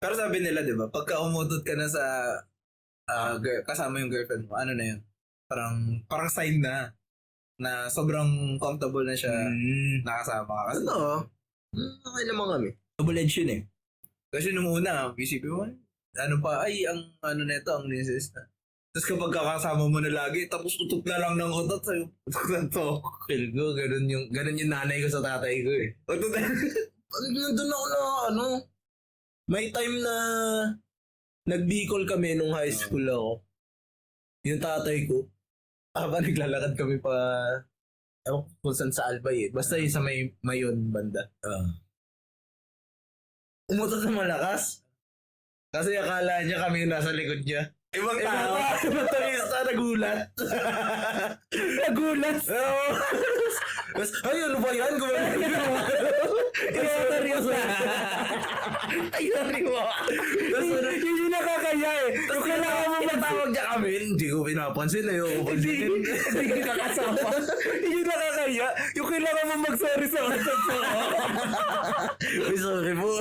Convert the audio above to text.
Pero sabi nila, di ba, pagka umutot ka na sa kasama yung girlfriend mo, ano na yun? Parang sign na sobrang comfortable na siya nakasama ka. Kasi Okay naman kami. double-edged yun eh. Kasi nung una, isipin mo, ano pa, ay, ang ano neto, ang linis na. Tapos kapag kakasama mo na lagi, tapos utot na lang ng utot sa'yo. Utot na to. Feel ko, ganun yung nanay ko sa tatay ko eh. Utot na. Nandun ako na, may time na nagbikol kami nung high school ako. Yung tatay ko, habang naglalakad kami pa, ewan ko kung saan sa Albay eh. Basta yung sa may Mayon banda. Umutot na malakas. Kasi akala niya kami yung nasa likod niya. Ibang tao. Ibang turista nagulat. Nagulat. Oo. Tapos, ay, ano ba yan? Seryoso. Ay, sorry mo. Tapos, Yun yung nakakaya eh. Tapos kailangan mo matawag niya kami. Hindi ko pinapansin. Ayoko pansinin. Hindi ka kasama. Yun yung nakakaya. Yung kailangan mo mag-sorry sa kanya. Ay, sorry po.